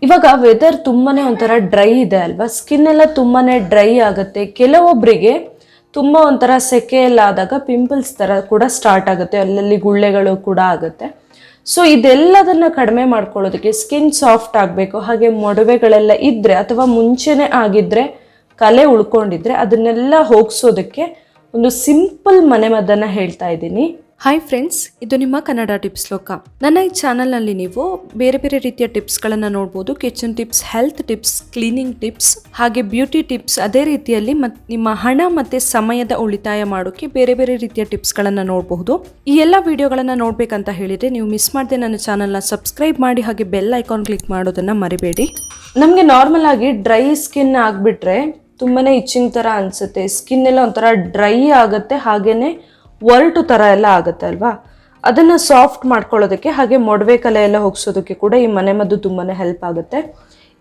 ಇವಾಗ ವೆದರ್ ತುಂಬಾನೇ ಒಂಥರ ಡ್ರೈ ಇದೆ ಅಲ್ವಾ, ಸ್ಕಿನ್ ಎಲ್ಲ ತುಂಬಾನೇ ಡ್ರೈ ಆಗುತ್ತೆ. ಕೆಲವೊಬ್ಬರಿಗೆ ತುಂಬ ಒಂಥರ ಸೆಕೆ ಎಲ್ಲ ಆದಾಗ ಪಿಂಪಲ್ಸ್ ಥರ ಕೂಡ ಸ್ಟಾರ್ಟ್ ಆಗುತ್ತೆ, ಅಲ್ಲಲ್ಲಿ ಗುಳ್ಳೆಗಳು ಕೂಡ ಆಗುತ್ತೆ. ಸೊ ಇದೆಲ್ಲದನ್ನು ಕಡಿಮೆ ಮಾಡ್ಕೊಳ್ಳೋದಕ್ಕೆ ಸ್ಕಿನ್ ಸಾಫ್ಟ್ ಆಗಬೇಕು, ಹಾಗೆ ಮೊಡವೆಗಳೆಲ್ಲ ಇದ್ದರೆ ಅಥವಾ ಮುಂಚೆನೇ ಆಗಿದ್ದರೆ ಕಲೆ ಉಳ್ಕೊಂಡಿದ್ರೆ ಅದನ್ನೆಲ್ಲ ಹೋಗಿಸೋದಕ್ಕೆ ಒಂದು ಸಿಂಪಲ್ ಮನೆಮದ್ದನ್ನು ಹೇಳ್ತಾ ಇದ್ದೀನಿ. ಹಾಯ್ ಫ್ರೆಂಡ್ಸ್, ಇದು ನಿಮ್ಮ ಕನ್ನಡ ಟಿಪ್ಸ್ ಲೋಕ. ನನ್ನ ಈ ಚಾನಲ್ನಲ್ಲಿ ನೀವು ಬೇರೆ ಬೇರೆ ರೀತಿಯ ಟಿಪ್ಸ್ಗಳನ್ನು ನೋಡ್ಬೋದು. Kitchen tips, health tips, cleaning tips, ಹಾಗೆ ಬ್ಯೂಟಿ ಟಿಪ್ಸ್. ಅದೇ ರೀತಿಯಲ್ಲಿ ನಿಮ್ಮ ಹಣ ಮತ್ತು ಸಮಯದ ಉಳಿತಾಯ ಮಾಡೋಕ್ಕೆ ಬೇರೆ ಬೇರೆ ರೀತಿಯ ಟಿಪ್ಸ್ಗಳನ್ನು ನೋಡಬಹುದು. ಈ ಎಲ್ಲ ವಿಡಿಯೋಗಳನ್ನು ನೋಡಬೇಕಂತ ಹೇಳಿದರೆ ನೀವು ಮಿಸ್ ಮಾಡದೆ ನನ್ನ ಚಾನಲ್ನ ಸಬ್ಸ್ಕ್ರೈಬ್ ಮಾಡಿ, ಹಾಗೆ ಬೆಲ್ ಐಕಾನ್ ಕ್ಲಿಕ್ ಮಾಡೋದನ್ನು ಮರಿಬೇಡಿ. ನಮಗೆ ನಾರ್ಮಲ್ ಆಗಿ ಡ್ರೈ ಸ್ಕಿನ್ ಆಗಿಬಿಟ್ರೆ ತುಂಬಾ ಇಚ್ಚಿಂಗ್ ಥರ ಅನಿಸುತ್ತೆ, ಸ್ಕಿನ್ ಎಲ್ಲ ಒಂಥರ ಡ್ರೈ ಆಗುತ್ತೆ, ಹಾಗೆಯೇ ಒರಟು ಥರ ಎಲ್ಲ ಆಗುತ್ತೆ ಅಲ್ವಾ. ಅದನ್ನು ಸಾಫ್ಟ್ ಮಾಡ್ಕೊಳ್ಳೋದಕ್ಕೆ ಹಾಗೆ ಮೊಡವೆ ಕಲೆ ಎಲ್ಲ ಹೋಗಿಸೋದಕ್ಕೆ ಕೂಡ ಈ ಮನೆಮದ್ದು ತುಂಬಾ ಹೆಲ್ಪ್ ಆಗುತ್ತೆ.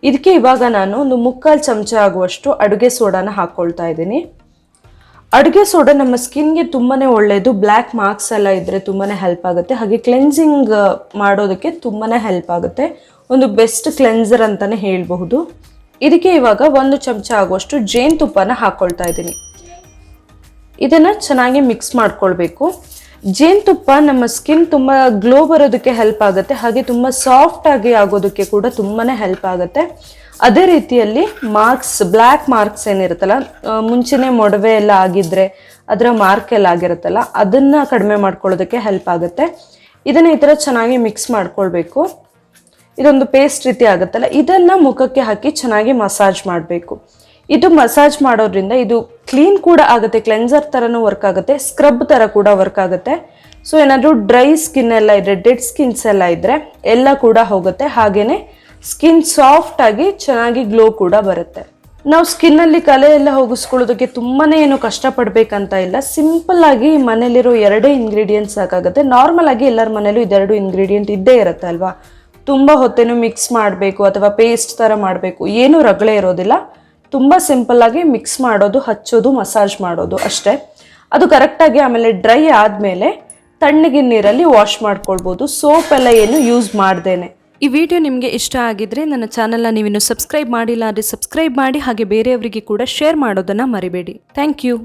ಇದಕ್ಕೆ ಇವಾಗ ನಾನು ಒಂದು 3/4 ಚಮಚ ಆಗುವಷ್ಟು ಅಡುಗೆ ಸೋಡಾನ ಹಾಕ್ಕೊಳ್ತಾ ಇದ್ದೀನಿ. ಅಡುಗೆ ಸೋಡಾ ನಮ್ಮ ಸ್ಕಿನ್ಗೆ ತುಂಬಾ ಒಳ್ಳೆಯದು. ಬ್ಲ್ಯಾಕ್ ಮಾರ್ಕ್ಸ್ ಎಲ್ಲ ಇದ್ದರೆ ತುಂಬಾ ಹೆಲ್ಪ್ ಆಗುತ್ತೆ, ಹಾಗೆ ಕ್ಲೆನ್ಸಿಂಗ್ ಮಾಡೋದಕ್ಕೆ ತುಂಬಾ ಹೆಲ್ಪ್ ಆಗುತ್ತೆ. ಒಂದು ಬೆಸ್ಟ್ ಕ್ಲೆನ್ಸರ್ ಅಂತಲೇ ಹೇಳಬಹುದು. ಇದಕ್ಕೆ ಇವಾಗ 1 ಚಮಚ ಆಗುವಷ್ಟು ಜೇನುತುಪ್ಪನ ಹಾಕ್ಕೊಳ್ತಾ ಇದ್ದೀನಿ. ಇದನ್ನು ಚೆನ್ನಾಗಿ ಮಿಕ್ಸ್ ಮಾಡ್ಕೊಳ್ಬೇಕು. ಜೇನುತುಪ್ಪ ನಮ್ಮ ಸ್ಕಿನ್ ತುಂಬ ಗ್ಲೋ ಬರೋದಕ್ಕೆ ಹೆಲ್ಪ್ ಆಗುತ್ತೆ, ಹಾಗೆ ತುಂಬ ಸಾಫ್ಟ್ ಆಗಿ ಆಗೋದಕ್ಕೆ ಕೂಡ ತುಂಬಾ ಹೆಲ್ಪ್ ಆಗುತ್ತೆ. ಅದೇ ರೀತಿಯಲ್ಲಿ ಬ್ಲ್ಯಾಕ್ ಮಾರ್ಕ್ಸ್ ಏನಿರುತ್ತಲ್ಲ, ಮುಂಚೆನೇ ಮೊಡವೆ ಎಲ್ಲ ಆಗಿದ್ರೆ ಅದರ ಮಾರ್ಕ್ ಎಲ್ಲ ಆಗಿರುತ್ತಲ್ಲ, ಅದನ್ನು ಕಡಿಮೆ ಮಾಡ್ಕೊಳ್ಳೋದಕ್ಕೆ ಹೆಲ್ಪ್ ಆಗುತ್ತೆ. ಇದನ್ನು ಈ ಥರ ಚೆನ್ನಾಗಿ ಮಿಕ್ಸ್ ಮಾಡ್ಕೊಳ್ಬೇಕು. ಇದೊಂದು ಪೇಸ್ಟ್ ರೀತಿ ಆಗುತ್ತಲ್ಲ, ಇದನ್ನು ಮುಖಕ್ಕೆ ಹಾಕಿ ಚೆನ್ನಾಗಿ ಮಸಾಜ್ ಮಾಡಬೇಕು. ಇದು ಮಸಾಜ್ ಮಾಡೋದ್ರಿಂದ ಇದು ಕ್ಲೀನ್ ಕೂಡ ಆಗುತ್ತೆ, ಕ್ಲೆನ್ಸರ್ ಥರನೂ ವರ್ಕ್ ಆಗುತ್ತೆ, ಸ್ಕ್ರಬ್ ಥರ ಕೂಡ ವರ್ಕ್ ಆಗುತ್ತೆ. ಸೊ ಏನಾದರೂ ಡ್ರೈ ಸ್ಕಿನ್ ಎಲ್ಲ ಇದ್ದರೆ, ಡೆಡ್ ಸ್ಕಿನ್ಸ್ ಎಲ್ಲ ಇದ್ದರೆ ಎಲ್ಲ ಕೂಡ ಹೋಗುತ್ತೆ, ಹಾಗೆಯೇ ಸ್ಕಿನ್ ಸಾಫ್ಟ್ ಆಗಿ ಚೆನ್ನಾಗಿ ಗ್ಲೋ ಕೂಡ ಬರುತ್ತೆ. ನಾವು ಸ್ಕಿನ್ನಲ್ಲಿ ಕಲೆ ಎಲ್ಲ ಹೋಗಿಸ್ಕೊಳ್ಳೋದಕ್ಕೆ ತುಂಬಾ ಏನು ಕಷ್ಟಪಡಬೇಕಂತ ಇಲ್ಲ. ಸಿಂಪಲ್ ಆಗಿ ಮನೇಲಿರೋ 2 ಇಂಗ್ರೀಡಿಯೆಂಟ್ಸ್ ಸಾಕಾಗುತ್ತೆ. ನಾರ್ಮಲ್ ಆಗಿ ಎಲ್ಲರ ಮನೇಲೂ ಇದೆರಡು ಇಂಗ್ರೀಡಿಯೆಂಟ್ ಇದ್ದೇ ಇರುತ್ತೆ ಅಲ್ವಾ. ತುಂಬ ಹೊತ್ತೇನು ಮಿಕ್ಸ್ ಮಾಡಬೇಕು ಅಥವಾ ಪೇಸ್ಟ್ ಥರ ಮಾಡಬೇಕು ಏನೂ ರಗಳೆ ಇರೋದಿಲ್ಲ. ತುಂಬ ಸಿಂಪಲ್ಲಾಗಿ ಮಿಕ್ಸ್ ಮಾಡೋದು, ಹಚ್ಚೋದು, ಮಸಾಜ್ ಮಾಡೋದು ಅಷ್ಟೇ. ಅದು ಕರೆಕ್ಟಾಗಿ ಆಮೇಲೆ ಡ್ರೈ ಆದಮೇಲೆ ತಣ್ಣಗಿನ ನೀರಲ್ಲಿ ವಾಶ್ ಮಾಡ್ಕೊಳ್ಬೋದು, ಸೋಪ್ ಎಲ್ಲ ಏನು ಯೂಸ್ ಮಾಡ್ದೇನೆ. ಈ ವಿಡಿಯೋ ನಿಮಗೆ ಇಷ್ಟ ಆಗಿದ್ರೆ ನನ್ನ ಚಾನಲ್ನ ನೀವಿನ್ನು ಸಬ್ಸ್ಕ್ರೈಬ್ ಮಾಡಿಲ್ಲ ಅಂದರೆ ಸಬ್ಸ್ಕ್ರೈಬ್ ಮಾಡಿ, ಹಾಗೆ ಬೇರೆಯವರಿಗೆ ಕೂಡ ಶೇರ್ ಮಾಡೋದನ್ನು ಮರಿಬೇಡಿ. Thank you.